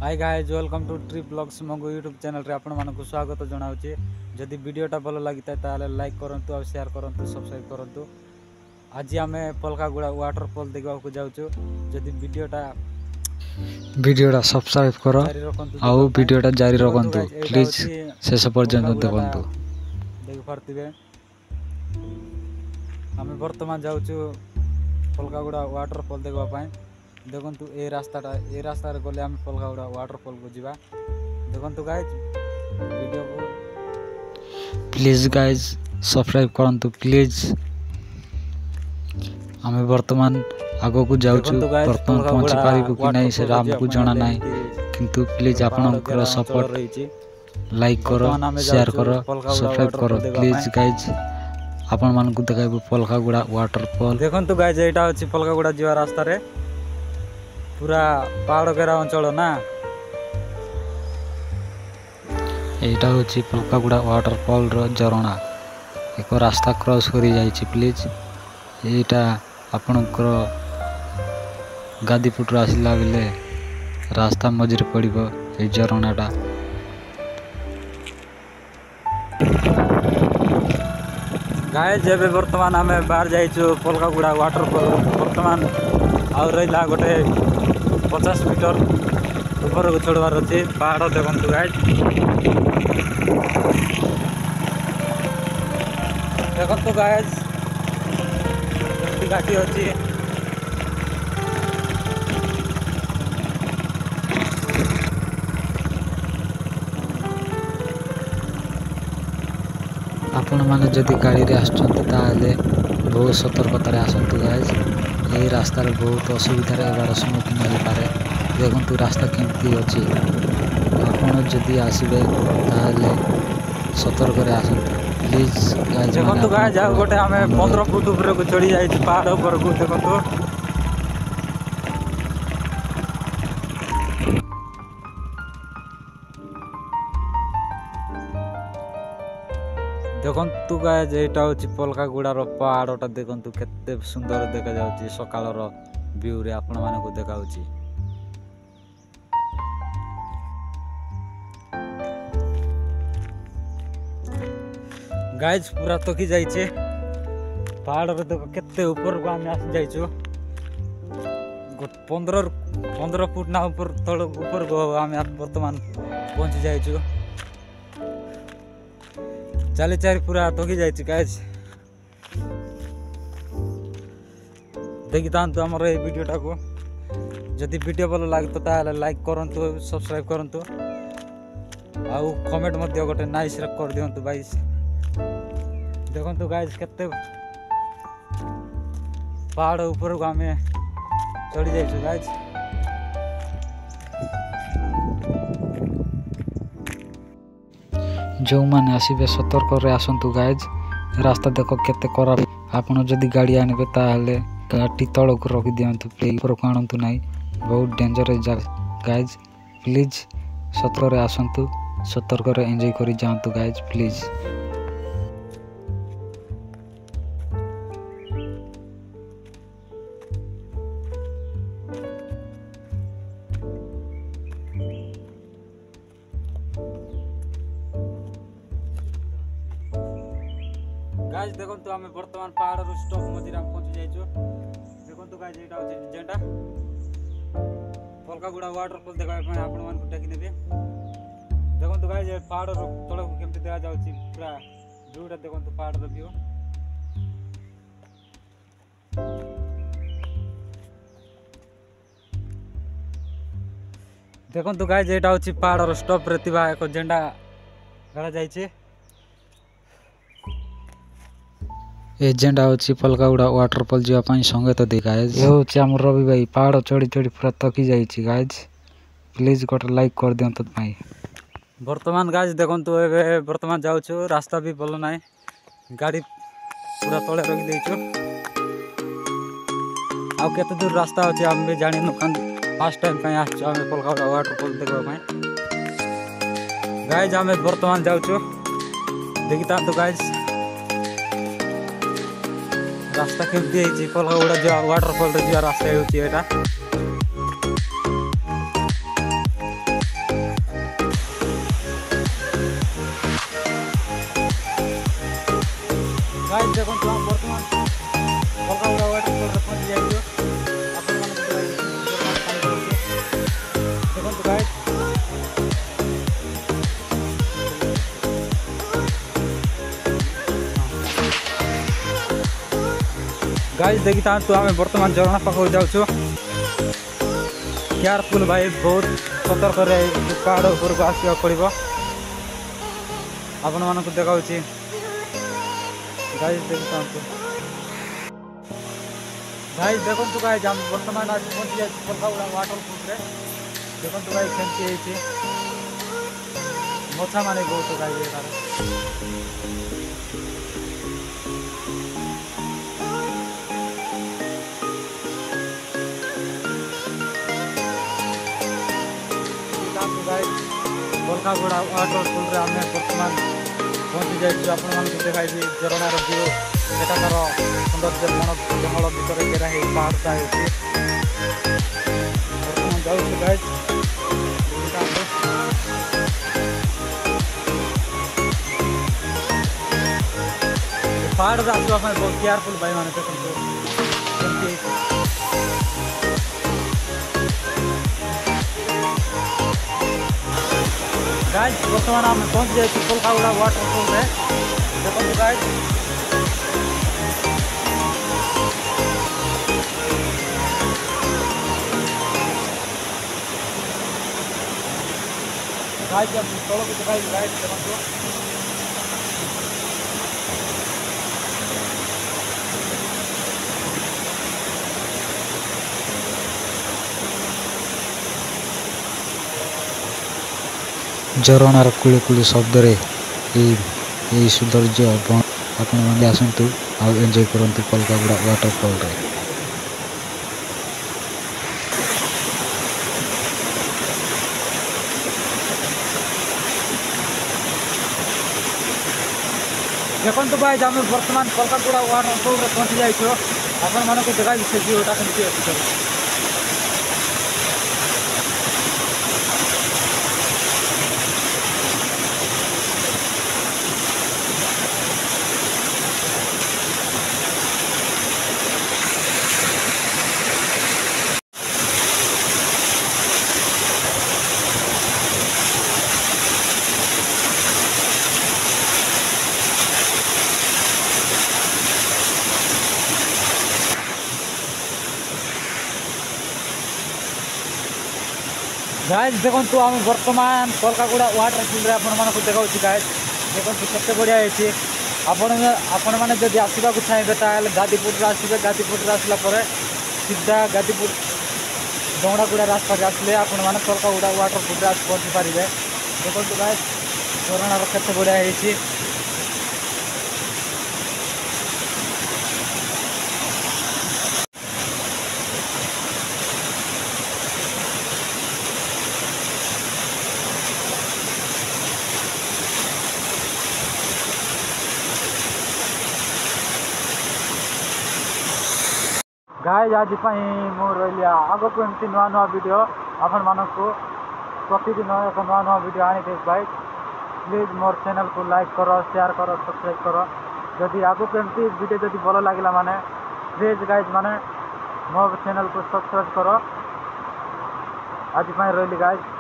Hi guys welcome to trip blogs मो YouTube channel रे आपण मानक स्वागत जनाऊँगी। जदि वीडियोटा भल लगी था लाइक करूँ और शेयर करूँ सब्सक्राइब करूँ। आज आम पलकागुड़ा वाटरफॉल देखा जाऊँ। जदि वीडियोटा सब्सक्राइब करो आउ वीडियोटा जारी रखंतु प्लीज शेष पर्यंत देखंतु। देख पार्थिबे आम बर्तमान जाऊँ पलकागुड़ा वाटरफॉल देखा। देखु ए रास्ता गले आम पलकागुड़ा वाटरफॉल को जीवा। देखु गाइज वीडियो को प्लीज गाइज सब्सक्राइब करंतु प्लीज। आम वर्तमान आगो को जाऊँ बर्तमान पहुँची पारिबु कि नहीं से हमको जना ना, किंतु प्लीज आपनकर सपोर्ट लाइक करो शेयर करो सब्सक्राइब करो प्लीज गाइज। आपण मानकु देखाइबु पलकागुड़ा वाटरफॉल। देखु गाइज एटा अछि पलकागुड़ा जीवा रास्ता रे पूरा पहाड़ घेरा अंचल ना। एटा होची पलकागुड़ा वाटरफॉल रो झरणा एक रास्ता क्रॉस करी जाइछि। प्लीज एटा आपनकर गादीपुटर आसिला बेले रास्ता मझिरे पड़िबो ए झरणाटा। गाइज एबे वर्तमान आमे बाहर जाइछु पलकागुड़ा वाटरफॉल। वर्तमान आ रहिला गोटे 50 मीटर ऊपर को चढ़वार अच्छे पहाड़। देखु गाइज देखु गाइज घाटी अच्छी आपण माने जदि गाड़ी रे आछंती ताले बहुत सतर्कतार आसंतु गाइज। यही रास्ता रे बहुत असुविधार एबार सम्मुखीन हो पारे। देखु रास्ता केमती अच्छी आपण जदि आसबे ताले सतर्क रे आसंतु प्लीज गाइज। देखु गाइज आ गोटे आमे 15 फुट ऊपर को चढ़ी जाई पहाड़ ऊपर को। देखु गाइज एटा होची पलकागुड़ा रो पहाड़टा। देखु केते सुंदर देखा जाउची सकाळ रो व्यू रे आपण मानकु देखाउची। गाइज पूरा तकी जाइछे पहाड़ रे। देखो केते ऊपर को आम आसी जाइछु 15 फुट ना ऊपर तळ ऊपर को आम वर्तमान पहुंची जाइछु। चाली चारी पूरा तकी जाइछि गाइज। देखि तांतु हमर ए वीडियोटा को। जदि वीडियो भल लागतो ताले लाइक करंतु सब्सक्राइब करंतु आउ कमेंट मध्ये गोटे नाइस रे कर दियंतु गाइज। देखु गाइज केते पहाड़ ऊपर को आमे चढ़ी जाइछु गाइज। जो माने आसीबे सतर्क रे आसंतु गाइज। रास्ता देखो केते खराब। आपण जदि गाड़ी आनिबे ताले गाड़ी तळ को रखि दियंतु प्लीज, ऊपर को आनंतु नाही बहुत डेंजरस गाइज। प्लीज सतर्क रे आसंतु सतर्क रे एंजॉय करी जांतु गाइज प्लीज। गाइज देखु आम वर्तमान पहाड़ स्टॉप मझे पहुंची जाइछु। देखु गाइज एटा होची जेंटा पलकागुड़ा वाटरफॉल देखा आपण मानकु टेकी नेबे। देखु गाइज पहाड़ रो तळ को केमति देखा जाउची पूरा व्यूटा। देखु पहाड़ रो व्यू देखु गाइज एटा होची पहाड़ रो स्टॉप रे थिबा एक झंडा गड़ा जाइछे। एजेंडा होची पलकागुड़ा वाटरफॉल जीवा पाई संगे तो देखा है। ये होची हमर रवि भाई पहाड़ चढ़ी चढ़ी पूरा तकी जाइछि गाइज। प्लीज गोटे लाइक कर दियंतु भाई। वर्तमान गाइज देखु एबे वर्तमान जाउछु रास्ता भी भल नाय गाड़ी पूरा तळे रखि देइछु। आ केते दूर रास्ता होची हम भी जानि न कान। फर्स्ट टाइम पई आछो हम पलकागुड़ा वाटरफॉल देखबा पई। गाइज हम वर्तमान जाउछु देखिता तो गाइज रास्ता केमती है पलकागुड़ा जो वाटरफॉल जो रास्ता होती है। देखो हम बर्तमान बड़कागुड़ा वाटरफॉल पहुंच जाइए आपण देखो गाइस देखी था तो आम बर्तमान झरणा पाखक जाऊँ केयरफुल भाई बहुत सतर्क पहाड़ उपरक आसवा पड़ो आपण मानक देखा गाइस देखी था गाइस देखो गाइस आम बर्तमान आज पहुंची जाए बड़कागुड़ा वाटरफॉल देखो गाइस केमती मछा मान बहुत गाइस बड़कागुड़ा वाटरफॉल रे आम बर्तमान पहुंची जाइए आपण देखाई झरणार व्यू सेठाकार सौंदर्य मन जंगल भितर घेरा है पहाड़टा होती बर्तमान जाऊँ गाइस पहाड़ आसवा बहुत केयरफुल भाई मैंने देखो गाइस बर्तमान आम पहुंच जाए बड़कागुड़ा वाटरफॉल रे देखो गाइस तौक दिखाई गाइस देखो झरणार कुली कुली शब्द सौंदर्य आपण मैंने आसतु आ एंजॉय करंतु बड़कागुड़ा वाटरफॉल रे देखो भाई आम बर्तमान बड़कागुड़ा वाटरफॉल रे पहुंची जाइए आपण मानक देखा से व्यूटा केमती अच्छी गाइस देखो आम बर्तमान बड़कागुड़ा वाटरफॉल रे आपण मानक देखा गाइस देखो केते बढ़िया है आपण मैंने जब आसवा चाहिए ताल गादीपुर आसवे गादीपुर आसला सीधा गादीपुर डोंगरागुड़ा रास्ता के आसले आपण मैंने बड़कागुड़ा वाटरफॉल रे पहुंची पारे देखो गाइस झरणार केते बढ़िया है गाइस आज रही आग को एमती नुआ नुआ वीडियो आपण मानक प्रतिदिन एक नुआ नुआ वीडियो आनी थे भाई प्लीज मोर चैनल को लाइक करो शेयर करो सब्सक्राइब करो जदि आग को एमती वीडियो जदि भल लगे माने प्लीज गाइस माने मोर चैनल को सब्सक्राइब करो आज रही गाइस।